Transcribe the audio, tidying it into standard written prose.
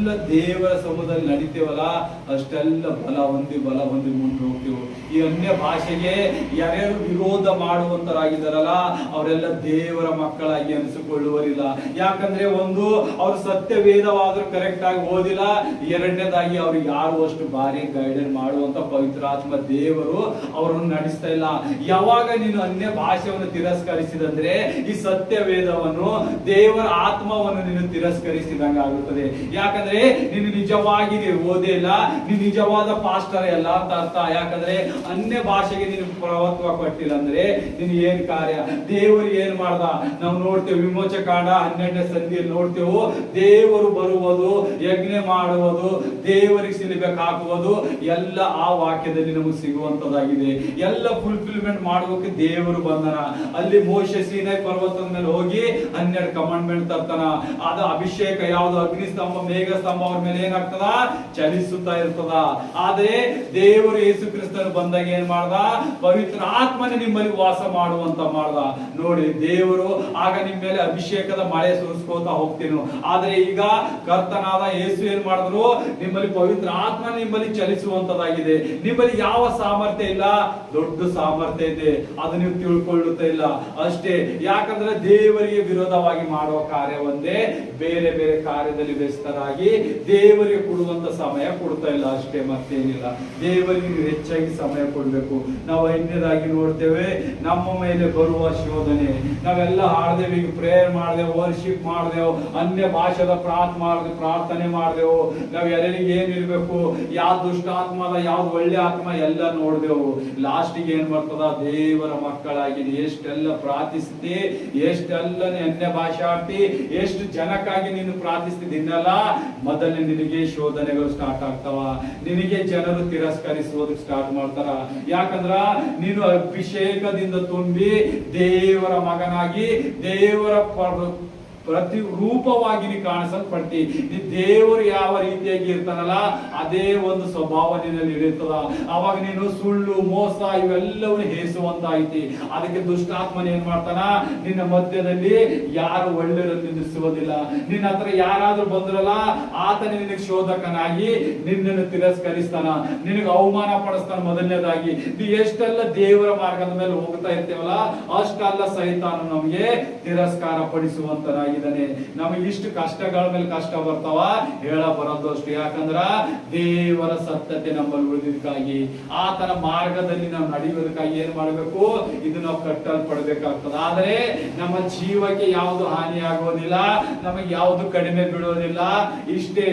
ಎಷ್ಟೆಲ್ಲ ದೇವರ ಸಮೂಹದಲ್ಲಿ ನಡೀತೇವಲ್ಲ ಅಷ್ಟೆಲ್ಲ ಬಲ ಹೊಂದಿ ಮುಂದೆ ಹೋಗ್ತೇವೆ. ಈ ಅನ್ಯ ಭಾಷೆಗೆ ಯಾರ್ಯಾರು ವಿರೋಧ ಮಾಡುವಂತರಾಗಿದ್ದಾರಲ್ಲ ಅವರೆಲ್ಲ ದೇವರ ಮಕ್ಕಳಾಗಿ ಅನಿಸಿಕೊಳ್ಳುವರಿಲ್ಲ. ಯಾಕಂದ್ರೆ ಒಂದು ಅವ್ರು ಸತ್ಯ ವೇದವಾದ್ರೂ ಕರೆಕ್ಟ್ ಆಗಿ ಓದಿಲ್ಲ, ಎರಡನೇದಾಗಿ ಅವ್ರು ಯಾರು ಅಷ್ಟು ಭಾರಿ ಗೈಡೆನ್ ಮಾಡುವಂತ ಪವಿತ್ರಾತ್ಮ ದೇವರು ಅವರನ್ನು ನಡೆಸ್ತಾ ಇಲ್ಲ. ಯಾವಾಗ ನೀನು ಅನ್ಯ ಭಾಷೆಯನ್ನು ತಿರಸ್ಕರಿಸಿದಂದ್ರೆ ಈ ಸತ್ಯ ವೇದವನ್ನು ದೇವರ ಆತ್ಮವನ್ನು ನೀನು ತಿರಸ್ಕರಿಸಿದಂಗ ಆಗುತ್ತದೆ. ಯಾಕಂದ್ರೆ ನೀನು ನಿಜವಾಗಿ ಓದೇ ಇಲ್ಲ, ನೀನು ನಿಜವಾದ ಪಾಸ್ಟರ್ ಎಲ್ಲ ಅಂತ ಅರ್ಥ. ಯಾಕಂದ್ರೆ ಅನ್ಯ ಭಾಷೆಗೆ ನೀನು ಪ್ರಭುತ್ವ ಕೊಟ್ಟಿಲ್ಲ ಅಂದ್ರೆ ನೀನು ಏನ್ ಕಾರ್ಯ? ದೇವರು ಏನ್ ಮಾಡ್ದ ನಾವು ನೋಡ್ತೇವೆ. ವಿಮೋಚಕಾಂಡ 12ನೇ ಸಂಧಿಯಲ್ಲಿ ನೋಡ್ತೇವೆ, ದೇವರು ಬರುವುದು, ಯಜ್ಞ ಮಾಡುವುದು, ದೇವರಿಗೆ ಶಿಲುಬೆ ಹಾಕುವುದು ಎಲ್ಲ ಆ ವಾಕ್ಯದಲ್ಲಿ ನಮಗೆ ಸಿಗುವಂತದಾಗಿದೆ. ಎಲ್ಲ ಫುಲ್ಫಿಲ್ಮೆಂಟ್ ಮಾಡುವಕ್ಕೆ ದೇವರು ಬಂದನ. ಅಲ್ಲಿ ಮೋಶೆ ಸೀನಾಯಿ ಪರ್ವತದ ಮೇಲೆ ಹೋಗಿ 12 ಕಮಾಂಡ್ಮೆಂಟ್ ತರ್ತಾನ. ಅದು ಅಭಿಷೇಕ ಯಾವುದು? ಅಗ್ನಿ ಸ್ತಂಭ, ಮೇಘ ಸ್ತಂಭ ಅವ್ರ ಮೇಲೆ ಏನಾಗ್ತದ? ಚಲಿಸುತ್ತಾ ಇರ್ತದ. ಆದ್ರೆ ದೇವರು ಯೇಸು ಕ್ರಿಸ್ತನು ಬಂದಾಗ ಏನ್ ಮಾಡ್ದ? ಪವಿತ್ರ ಆತ್ಮನೇ ನಿಮ್ಮಲ್ಲಿ ವಾಸ ಮಾಡುವಂತ ಮಾಡ್ದ. ನೋಡಿ, ದೇವರು ಆಗ ನಿಮ್ಮ ಮೇಲೆ ಅಭಿಷೇಕದ ಮಳೆ ಸುರಿಸ್ಕೋತಾ ಹೋಗ್ತೀನು. ಆದ್ರೆ ಈಗ ಕರ್ತನಾದ ಯೇಸು ಏನ್ ಮಾಡಿದ್ರು? ನಿಮ್ಮಲ್ಲಿ ಪವಿತ್ರ ಆತ್ಮ ನಿಮ್ಮಲ್ಲಿ ಚಲಿಸುವಂತದಾಗಿದೆ. ನಿಮ್ಮಲ್ಲಿ ಯಾವ ಸಾಮರ್ಥ್ಯ ಇಲ್ಲ, ದೊಡ್ಡ ಸಾಮರ್ಥ್ಯ ಇದೆ, ಅದು ನೀವು ತಿಳ್ಕೊಳ್ಳುತ್ತಾ ಇಲ್ಲ ಅಷ್ಟೇ. ಯಾಕಂದ್ರೆ ದೇವರಿಗೆ ವಿರೋಧವಾಗಿ ಮಾಡುವ ಕಾರ್ಯ ಒಂದೇ, ಬೇರೆ ಬೇರೆ ಕಾರ್ಯದಲ್ಲಿ ವ್ಯಸ್ತರಾಗಿ ದೇವರಿಗೆ ಕೊಡುವಂತ ಸಮಯ ಕೊಡ್ತಾ ಇಲ್ಲ ಅಷ್ಟೇ, ಮತ್ತೇನಿಲ್ಲ. ದೇವರಿಗೆ ಹೆಚ್ಚಾಗಿ ಸಮಯ ಕೊಡ್ಬೇಕು. ನಾವು ಐದನೇದಾಗಿ ನೋಡ್ತೇವೆ, ನಮ್ಮ ಮೇಲೆ ಬರುವ ಶೋಧನೆ. ನಾವೆಲ್ಲ ಹಾಡ್ದೇವೆ, ಈಗ ಪ್ರೇಯರ್ ಮಾಡ್ದೇವು, ವರ್ಷಿಪ್ ಮಾಡ್ದೇವು, ಅನ್ಯ ಭಾಷೆದ ಪ್ರಾರ್ಥನೆ ಮಾಡ್ದೇವು. ನಾವ್ ಎಲ್ಲರಿಗೆ ಏನಿರ್ಬೇಕು, ಯಾವ್ದು ದುಷ್ಟ ಆತ್ಮ ಅದ, ಯಾವ್ದು ಒಳ್ಳೆ ಆತ್ಮ ಎಲ್ಲ ನೋಡ್ದೇವು. ಲಾಸ್ಟಿಗೆ ಏನ್ ಬರ್ತದ? ದೇವರ ಮಕ್ಕಳಾಗಿದೆ ಎಷ್ಟೆಲ್ಲ ಪ್ರಾರ್ಥಿಸ್ತಿ, ಎಷ್ಟೆಲ್ಲ ಅನ್ಯ ಭಾಷೆ ಆಡ್ತಿ, ಎಷ್ಟು ಜನಕ್ಕಾಗಿ ನೀನು ಪ್ರಾರ್ಥಿಸ್ತಿದ್ದೀನಲ್ಲ, ಮೊದಲನೇ ನಿನಗೆ ಶೋಧನೆಗಳು ಸ್ಟಾರ್ಟ್ ಆಗ್ತಾವ. ನಿನಗೆ ಜನರು ತಿರಸ್ಕರಿಸುವುದಕ್ಕೆ ಸ್ಟಾರ್ಟ್ ಮಾಡ್ತಾರ. ಯಾಕಂದ್ರ ನೀನು ಅಭಿಷೇಕದಿಂದ ತುಂಬಿ ದೇವರ ಮಗನಾಗಿ ದೇವರ ಪ್ರತಿ ರೂಪವಾಗಿ ನೀ ಕಾಣಿಸಲ್ಪಟ್ಟಿ. ನೀ ದೇವರು ಯಾವ ರೀತಿಯಾಗಿ ಇರ್ತಾನಲ್ಲ ಅದೇ ಒಂದು ಸ್ವಭಾವ ನಿನ್ನಲ್ಲಿ ಇರುತ್ತದ. ಅವಾಗ ನೀನು ಸುಳ್ಳು, ಮೋಸ ಇವೆಲ್ಲವನ್ನು ಹೇಸುವಂತಾಯ್ತಿ. ಅದಕ್ಕೆ ದುಷ್ಟಾತ್ಮನ ಏನ್ ಮಾಡ್ತಾನ? ನಿನ್ನ ಮಧ್ಯದಲ್ಲಿ ಯಾರು ಒಳ್ಳೆಯರು ನಿಲ್ಲಿಸುವುದಿಲ್ಲ. ನಿನ್ನ ಹತ್ರ ಯಾರಾದ್ರೂ ಬಂದ್ರಲ್ಲ, ಆತನ ನಿನಗೆ ಶೋಧಕನಾಗಿ ನಿನ್ನನ್ನು ತಿರಸ್ಕರಿಸ್ತಾನ, ನಿನಗೆ ಅವಮಾನ ಪಡಿಸ್ತಾನ. ಮೊದಲನೇದಾಗಿ ನೀ ಎಷ್ಟೆಲ್ಲ ದೇವರ ಮಾರ್ಗದ ಮೇಲೆ ಹೋಗ್ತಾ ಇರ್ತೇವಲ್ಲ ಅಷ್ಟೆಲ್ಲ ಸೈತಾನ ನಮಗೆ ತಿರಸ್ಕಾರ ಪಡಿಸುವಂತನಾಗಿ ನಮಗೆ ಇಷ್ಟು ಕಷ್ಟಗಳ ಮೇಲೆ ಕಷ್ಟ ಬರ್ತಾವ, ಹೇಳ ಬರೋದು ಅಷ್ಟು. ಯಾಕಂದ್ರ ದೇವರ ಸತ್ಯತೆ ನಮ್ಮಲ್ಲಿ ಉಳಿದಕ್ಕಾಗಿ, ಆತನ ಮಾರ್ಗದಲ್ಲಿ ನಾವು ನಡೆಯುವುದಕ್ಕಾಗಿ ಏನ್ ಮಾಡಬೇಕು? ಇದು ನಾವು ಕಟ್ಟಲ್ಪಡಬೇಕಾಗ್ತದೆ. ಆದ್ರೆ ನಮ್ಮ ಜೀವಕ್ಕೆ ಯಾವುದು ಹಾನಿ ಆಗೋದಿಲ್ಲ, ನಮಗೆ ಯಾವುದು ಕಡಿಮೆ ಬೀಳೋದಿಲ್ಲ. ಇಷ್ಟೇ.